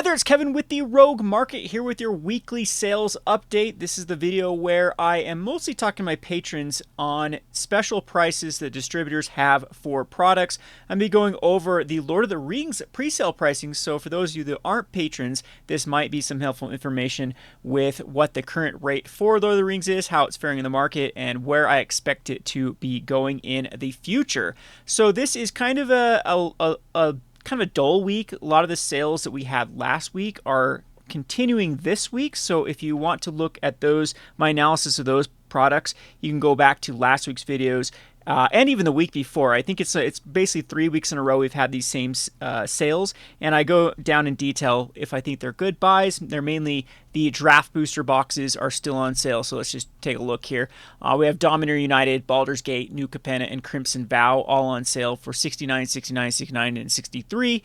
Hi there, it's Kevin with the Rogue Market here with your weekly sales update. This is the video where I am mostly talking to my patrons on special prices that distributors have for products. I'm going to be going over the Lord of the Rings pre-sale pricing, so for those of you that aren't patrons, this might be some helpful information with what the current rate for Lord of the Rings is, how it's faring in the market, and where I expect it to be going in the future. So this is kind of a dull week. A lot of the sales that we had last week are continuing this week. So if you want to look at those, my analysis of those products, you can go back to last week's videos and even the week before. I think it's basically 3 weeks in a row we've had these same sales, and I go down in detail if I think they're good buys. They're mainly the draft booster boxes are still on sale, so let's just take a look here. We have Dominator United, Baldur's Gate, New Capenna, and Crimson Vow all on sale for $69, $69, $69, and $63.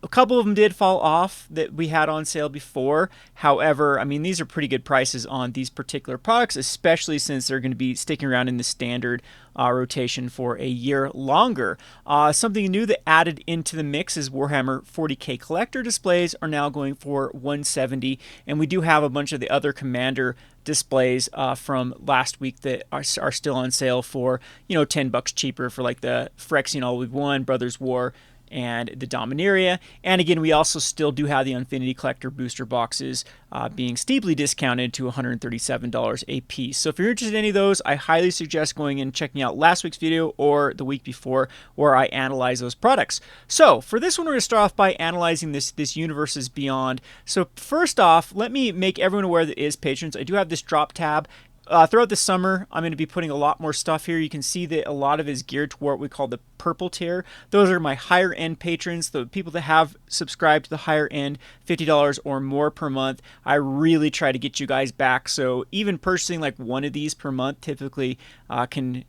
A couple of them did fall off that we had on sale before. However, I mean, these are pretty good prices on these particular products, especially since they're going to be sticking around in the standard rotation for a year longer. Something new that added into the mix is Warhammer 40K collector displays are now going for $170, and we do have a bunch of the other Commander displays from last week that are still on sale for, $10 cheaper for like the Phyrexian All We've Won, Brothers War, and the Dominaria. And again, we also still do have the Infinity Collector booster boxes being steeply discounted to $137 a piece. So if you're interested in any of those, I highly suggest going and checking out last week's video or the week before, where I analyze those products. So for this one, we're going to start off by analyzing this Universes Beyond. So first off, let me make everyone aware that is patrons. I do have this drop tab. Throughout the summer, I'm going to be putting a lot more stuff here. You can see that a lot of it is geared toward what we call the purple tier. Those are my higher end patrons, the people that have subscribed to the higher end, $50 or more per month. I really try to get you guys back. So even purchasing like one of these per month typically can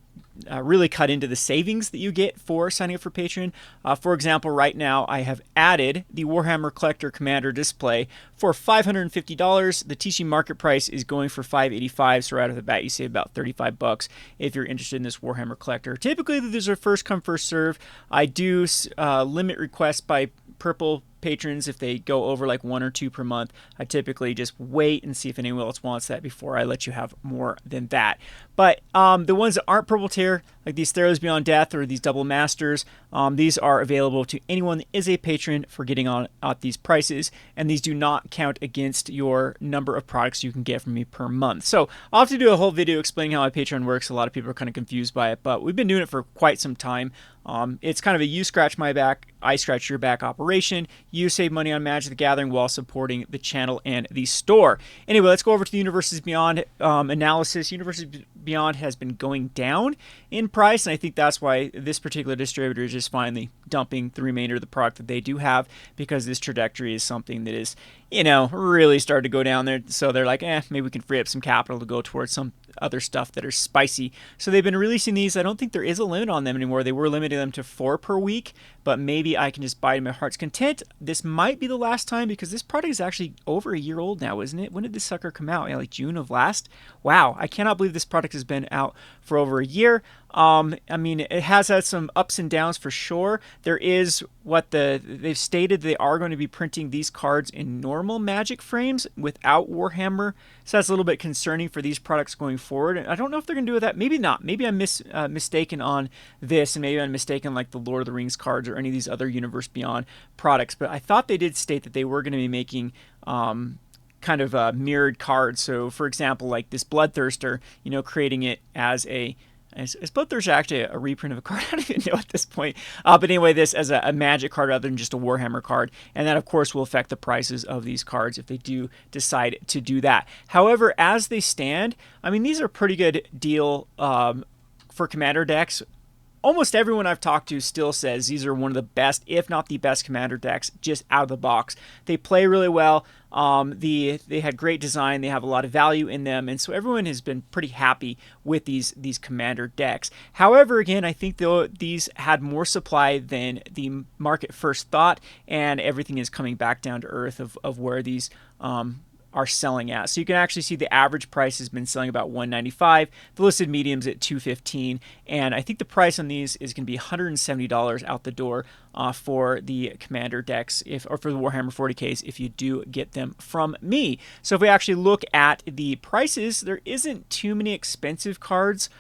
really cut into the savings that you get for signing up for Patreon. For example, right now I have added the Warhammer Collector Commander display for $550. The TC market price is going for $585, so right off the bat you save about $35 if you're interested in this Warhammer Collector. Typically, these are first come first serve. I do limit requests by purple patrons. If they go over like 1 or 2 per month, I typically just wait and see if anyone else wants that before I let you have more than that. But the ones that aren't purple tier, like these Theros Beyond Death or these Double Masters, these are available to anyone that is a patron for getting on at these prices, and these do not count against your number of products you can get from me per month. So I'll have to do a whole video explaining how my Patreon works. A lot of people are kind of confused by it, but we've been doing it for quite some time. It's kind of a you scratch my back, I scratch your back operation. You save money on Magic the Gathering while supporting the channel and the store. Anyway, let's go over to the Universes Beyond analysis. Universes Beyond has been going down in price, and I think that's why this particular distributor is just finally dumping the remainder of the product that they do have, because this trajectory is something that is, really started to go down there. So they're like, maybe we can free up some capital to go towards some other stuff that are spicy. So they've been releasing these. I don't think there is a limit on them anymore. They were limiting them to 4 per week, but maybe I can just buy to my heart's content. This might be the last time, because this product is actually over a year old now, isn't it? When did this sucker come out? Like June of last? Wow, I cannot believe this product has been out for over a year. I mean, it has had some ups and downs for sure. There is they've stated they are going to be printing these cards in normal Magic frames without Warhammer. So that's a little bit concerning for these products going forward. And I don't know if they're going to do that. Maybe not. Maybe I'm mistaken on this, and maybe I'm mistaken like the Lord of the Rings cards or any of these other Universe Beyond products. But I thought they did state that they were going to be making kind of mirrored cards. So for example, like this Bloodthirster, creating it as a is Bloodthirster actually a reprint of a card? I don't even know at this point. But anyway, this as a Magic card rather than just a Warhammer card. And that, of course, will affect the prices of these cards if they do decide to do that. However, as they stand, I mean, these are a pretty good deal for Commander decks. Almost everyone I've talked to still says these are one of the best, if not the best, Commander decks just out of the box. They play really well. They had great design. They have a lot of value in them, and so everyone has been pretty happy with these Commander decks. However, again, I think these had more supply than the market first thought, and everything is coming back down to earth of where these are selling at. So you can actually see the average price has been selling about $195, the listed mediums at $215, and I think the price on these is going to be $170 out the door for the Commander decks, or for the Warhammer 40Ks, if you do get them from me. So if we actually look at the prices, there isn't too many expensive cards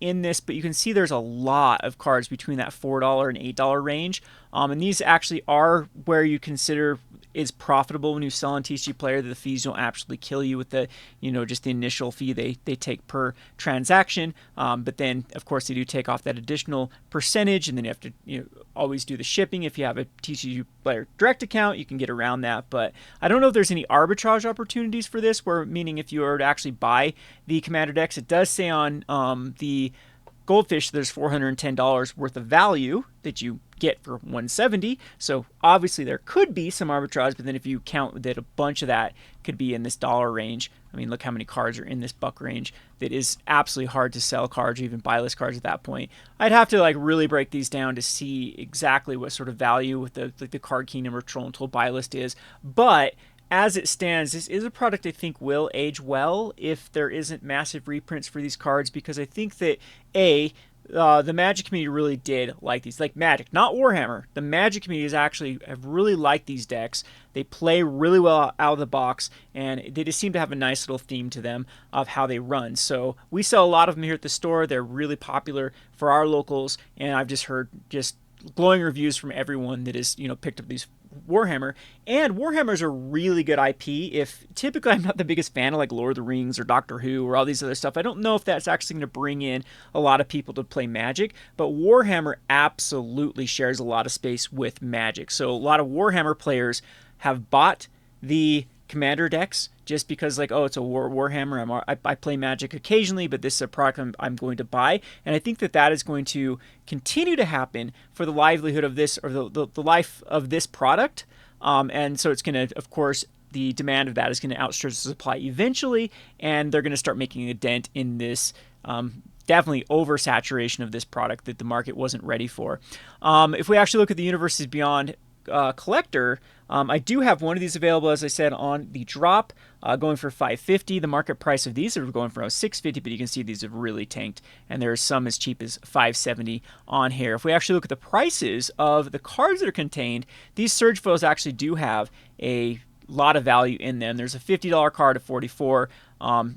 in this, but you can see there's a lot of cards between that $4 and $8 range, and these actually are where you consider is profitable when you sell on TCG Player, that the fees don't actually kill you with the, just the initial fee they take per transaction. But then, of course, they do take off that additional percentage, and then you have to always do the shipping. If you have a TCG Player direct account, you can get around that. But I don't know if there's any arbitrage opportunities for this, meaning if you were to actually buy the Commander decks, it does say on the Goldfish there's $410 worth of value that you get for $170. So obviously there could be some arbitrage, but then if you count that a bunch of that could be in this dollar range, I mean, look how many cards are in this buck range. That is absolutely hard to sell cards or even buy list cards at that point. I'd have to really break these down to see exactly what sort of value with the Card Kingdom or Troll and Toll buy list is. But as it stands, this is a product I think will age well if there isn't massive reprints for these cards, because I think that the Magic community really did like these. Like Magic, not Warhammer. The Magic community have really liked these decks. They play really well out of the box, and they just seem to have a nice little theme to them of how they run. So we sell a lot of them here at the store. They're really popular for our locals, and I've just heard glowing reviews from everyone that has picked up these Warhammer. And Warhammer's a really good IP. If typically I'm not the biggest fan of Lord of the Rings or Doctor Who or all these other stuff, I don't know if that's actually going to bring in a lot of people to play Magic, but Warhammer absolutely shares a lot of space with Magic. So a lot of Warhammer players have bought the Commander decks just because it's a Warhammer. I play Magic occasionally, but this is a product I'm going to buy, and I think that is going to continue to happen for the livelihood of this, or the life of this product, and so it's going to, of course, the demand of that is going to outstrip the supply eventually, and they're going to start making a dent in this definitely oversaturation of this product that the market wasn't ready for. If we actually look at the Universes Beyond collector, I do have one of these available, as I said, on the drop, going for $550. The market price of these are going for $650, but you can see these have really tanked, and there are some as cheap as $570 on here. If we actually look at the prices of the cards that are contained, these Surge Foils actually do have a lot of value in them. There's a $50 card of $44.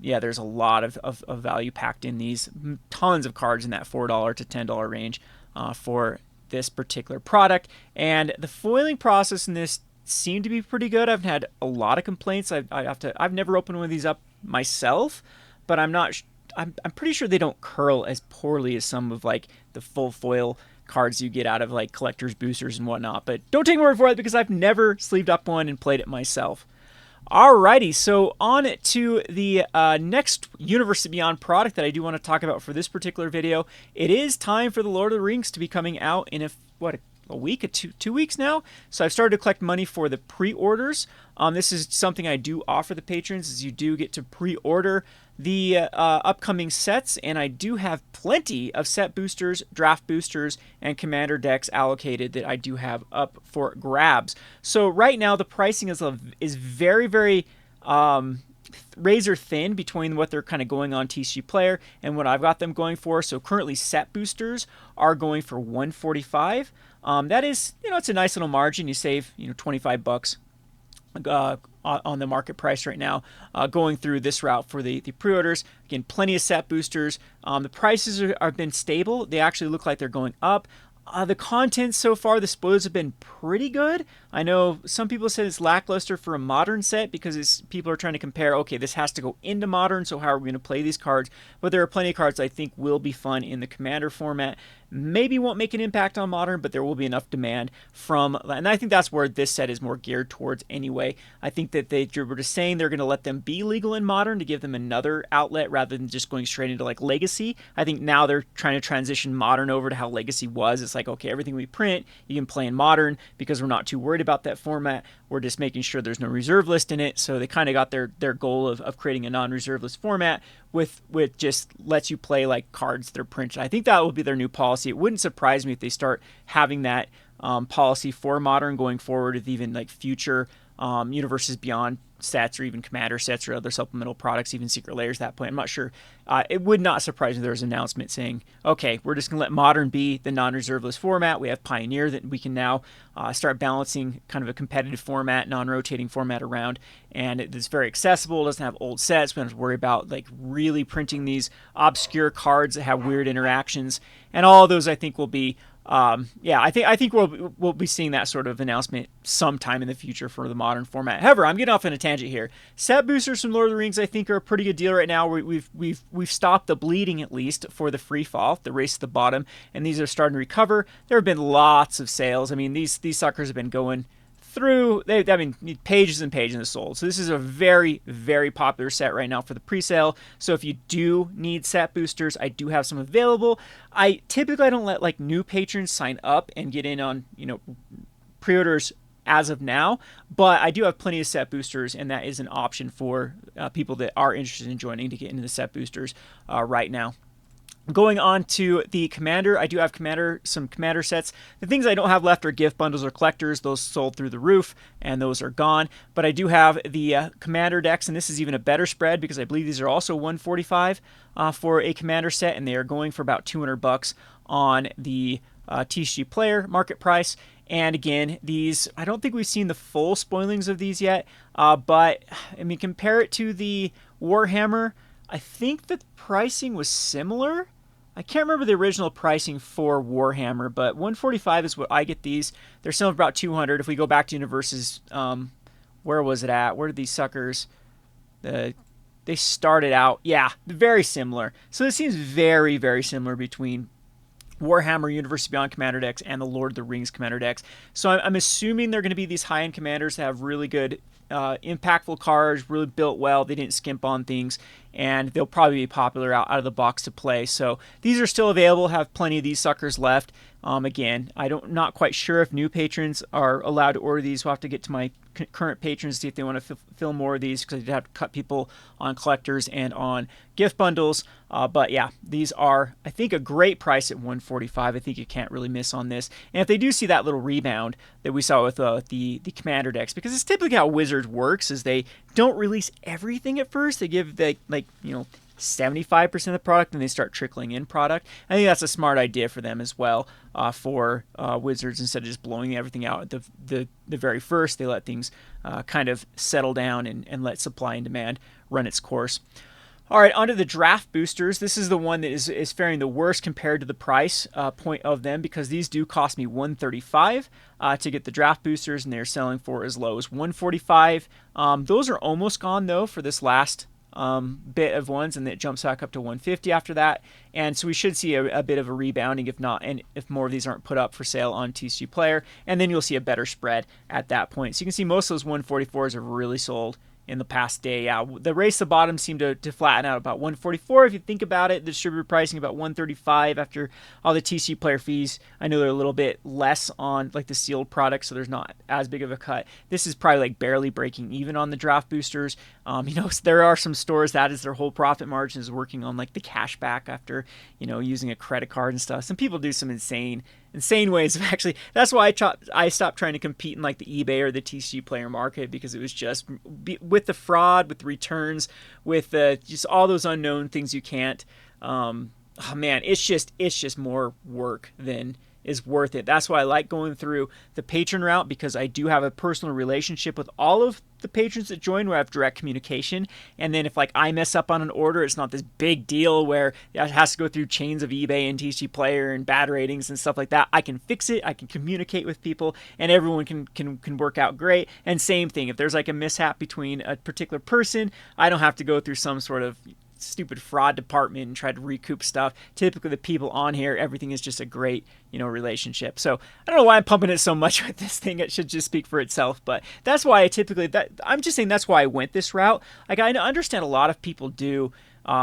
Yeah, there's a lot of value packed in these. Tons of cards in that $4 to $10 range for this particular product, and the foiling process in this seemed to be pretty good. I've had a lot of complaints. I've never opened one of these up myself, but I'm pretty sure they don't curl as poorly as some of the full foil cards you get out of collector's boosters and whatnot. But don't take my word for it, because I've never sleeved up one and played it myself. Alrighty, so on to the next Universe Beyond product that I do want to talk about for this particular video. It is time for the Lord of the Rings to be coming out in a week, 2 weeks now. So I've started to collect money for the pre-orders. This is something I do offer the patrons, is you do get to pre-order the upcoming sets, and I do have plenty of set boosters, draft boosters, and commander decks allocated that I do have up for grabs. So right now the pricing is very, very razor thin between what they're kind of going on TCG Player and what I've got them going for. So currently set boosters are going for $145. That is, it's a nice little margin. You save, $25 on the market price right now, going through this route for the pre-orders. Again, plenty of set boosters. The prices have been stable. They actually look like they're going up. The content so far, the spoilers have been pretty good. I know some people said it's lackluster for a modern set because people are trying to compare, okay, this has to go into modern, so how are we going to play these cards? But there are plenty of cards I think will be fun in the commander format. Maybe won't make an impact on modern, but there will be enough demand from, and I think that's where this set is more geared towards anyway. I think that they were just saying they're going to let them be legal in modern to give them another outlet rather than just going straight into legacy. I think now they're trying to transition modern over to how legacy was. It's okay, everything we print, you can play in modern because we're not too worried about that format. We're just making sure there's no reserve list in it. So they kind of got their goal of creating a non-reserve list format with just lets you play cards that are printed. I think that will be their new policy. It wouldn't surprise me if they start having that policy for Modern going forward with even like future Universes Beyond sets or even Commander sets or other supplemental products, even Secret Layers at that point. I'm not sure. It would not surprise me if there was an announcement saying, okay, we're just going to let Modern be the non-reserve list format. We have Pioneer that we can now start balancing kind of a competitive format, non-rotating format around. And it's very accessible. It doesn't have old sets. We don't have to worry about like really printing these obscure cards that have weird interactions. And all of those I think will be I think we'll be seeing that sort of announcement sometime in the future for the Modern format. However, I'm getting off on a tangent here. Set boosters from Lord of the Rings I think are a pretty good deal right now. We've stopped the bleeding at least for the free fall, the race to the bottom, and these are starting to recover. There have been lots of sales. I mean, these suckers have been going through, pages and pages sold. So this is a very, very popular set right now for the pre-sale. So if you do need set boosters, I do have some available. I don't let like new patrons sign up and get in on, pre-orders as of now, but I do have plenty of set boosters, and that is an option for people that are interested in joining to get into the set boosters right now. Going on to the Commander, I do have some Commander sets. The things I don't have left are gift bundles or collectors. Those sold through the roof, and those are gone. But I do have the Commander decks, and this is even a better spread because I believe these are also $145 for a Commander set, and they are going for about $200 on the TCG Player market price. And again, these, I don't think we've seen the full spoilings of these yet, but I mean, compare it to the Warhammer. I think the pricing was similar. I can't remember the original pricing for Warhammer, but $145 is what I get these. They're selling for about $200. If we go back to Universes, where was it at? Where did these suckers? They started out, yeah, very similar. So it seems very, very similar between Warhammer Universes Beyond Commander decks and the Lord of the Rings Commander decks. So I'm assuming they're going to be these high-end commanders that have really good impactful cards, really built well. They didn't skimp on things, and they'll probably be popular out of the box to play. So these are still available. Have plenty of these suckers left. Again, not quite sure if new patrons are allowed to order these. We'll have to get to my current patrons to see if they want to fill more of these, because I'd have to cut people on collectors and on gift bundles. But yeah, these are, I think, a great price at $145. I think you can't really miss on this. And if they do see that little rebound that we saw with the Commander decks, because it's typically how Wizards works, is they don't release everything at first. They give 75% of the product, and they start trickling in product. I think that's a smart idea for them as well, for Wizards. Instead of just blowing everything out at the very first, they let things kind of settle down and let supply and demand run its course. All right, onto the draft boosters. This is the one that is faring the worst compared to the price point of them, because these do cost me $135 to get the draft boosters, and they're selling for as low as $145. Those are almost gone, though, for this last bit of ones, and it jumps back up to $150 after that. And so we should see a bit of a rebounding, if not, and if more of these aren't put up for sale on TCG Player, and then you'll see a better spread at that point. So you can see most of those 144s are really sold in the past day. The race to the bottom seemed to flatten out about 144. If you think about it, the distributor pricing about 135 after all the TCG Player fees. I know they're a little bit less on like the sealed product, so there's not as big of a cut. This is probably like barely breaking even on the draft boosters. There are some stores that is their whole profit margin is working on like the cash back after using a credit card and stuff. Some people do some insane ways of actually. That's why I stopped trying to compete in like the eBay or the TCG Player market, because it was just with the fraud, with the returns, with just all those unknown things you can't. It's just more work than is worth it. That's why I like going through the patron route, because I do have a personal relationship with all of the patrons that join, where I have direct communication. And then if like I mess up on an order, it's not this big deal where it has to go through chains of eBay and TCG Player and bad ratings and stuff like that. I can fix it. I can communicate with people, and everyone can work out great. And same thing, if there's like a mishap between a particular person, I don't have to go through some sort of stupid fraud department and try to recoup stuff. Typically the people on here, everything is just a great relationship. So I don't know why I'm pumping it so much with this thing. It should just speak for itself, but that's why I'm just saying that's why I went this route. Like, I understand a lot of people do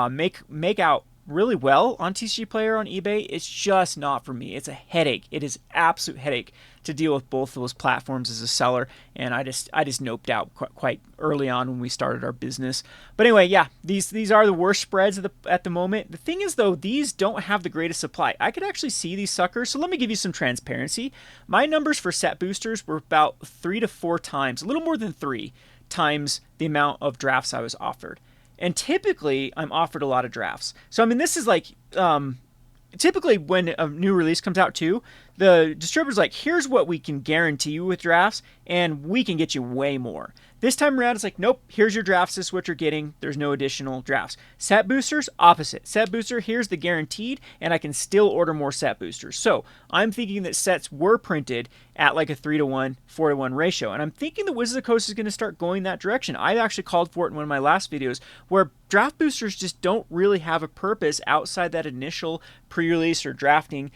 make out really well on TCG Player on eBay. It's just not for me. It's a headache. It is absolute headache to deal with both those platforms as a seller, and I just noped out quite early on when we started our business. But anyway, yeah, these are the worst spreads at the moment. The thing is though, these don't have the greatest supply. I could actually see these suckers. So let me give you some transparency. My numbers for set boosters were about 3 to 4 times, a little more than 3 times the amount of drafts I was offered. And typically I'm offered a lot of drafts. So I mean, this is like typically when a new release comes out too, the distributor's like, here's what we can guarantee you with drafts, and we can get you way more. This time around, it's like, nope, here's your drafts, this is what you're getting, there's no additional drafts. Set boosters, opposite. Set booster, here's the guaranteed, and I can still order more set boosters. So I'm thinking that sets were printed at like a 3 to 1, 4 to 1 ratio, and I'm thinking the Wizards of the Coast is going to start going that direction. I actually called for it in one of my last videos, where draft boosters just don't really have a purpose outside that initial pre-release or drafting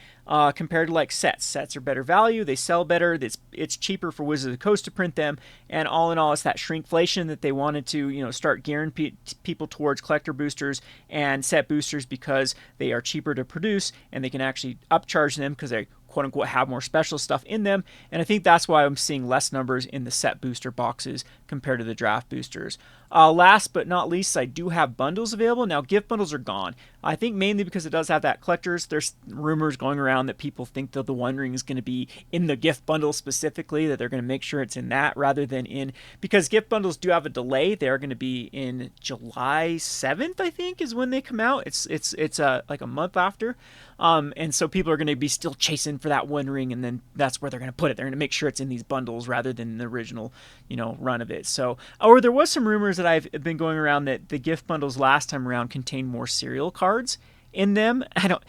compared to like sets. Sets are better value, they sell better, it's cheaper for Wizards of the Coast to print them, and all in all, it's that shrinkflation that they wanted to start gearing people towards collector boosters and set boosters because they are cheaper to produce and they can actually upcharge them because they quote unquote have more special stuff in them. And I think that's why I'm seeing less numbers in the set booster boxes compared to the draft boosters. Last but not least, I do have bundles available. Now gift bundles are gone. I think mainly because it does have that collectors. There's rumors going around that people think that the One Ring is going to be in the gift bundle specifically, that they're going to make sure it's in that rather than in, because gift bundles do have a delay. They're going to be in July 7th, I think, is when they come out. It's like a month after. And so people are going to be still chasing for that One Ring, and then that's where they're going to put it. They're going to make sure it's in these bundles rather than the original, run of it. So, or there was some rumors that I've been going around that the gift bundles last time around contained more serial cards in them. I don't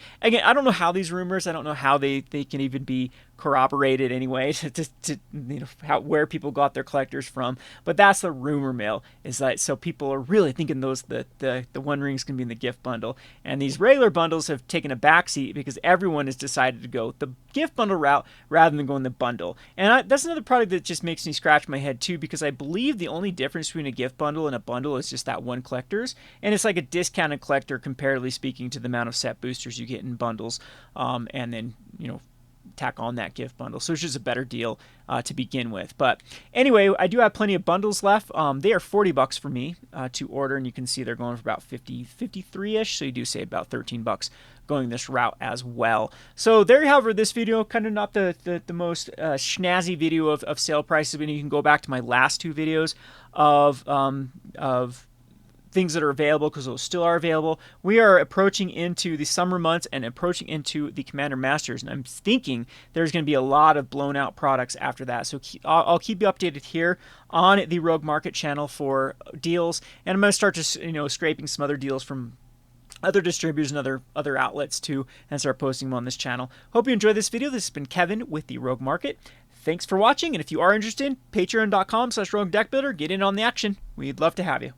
know how these rumors, I don't know how they can even be corroborated anyway to where people got their collectors from, but that's the rumor mill, is that so people are really thinking the One Ring's gonna be in the gift bundle, and these regular bundles have taken a backseat because everyone has decided to go the gift bundle route rather than going the bundle. And that's another product that just makes me scratch my head too, because I believe the only difference between a gift bundle and a bundle is just that one collector's, and it's like a discounted collector comparatively speaking to the amount of set boosters you get in bundles, and then tack on that gift bundle. So it's just a better deal to begin with. But anyway, I do have plenty of bundles left. They are $40 for me to order, and you can see they're going for about 53-ish. So you do save about $13 going this route as well. So there you have it, this video. Kind of not the most snazzy video of sale prices, but you can go back to my last 2 videos of things that are available, because those still are available. We are approaching into the summer months and approaching into the Commander Masters, and I'm thinking there's going to be a lot of blown out products after that. So I'll keep you updated here on the Rogue Market channel for deals, and I'm going to start just scraping some other deals from other distributors and other outlets too, and start posting them on this channel. Hope you enjoyed this video. This has been Kevin with the Rogue Market. Thanks for watching, and if you are interested, patreon.com/roguedeckbuilder. Get in on the action. We'd love to have you.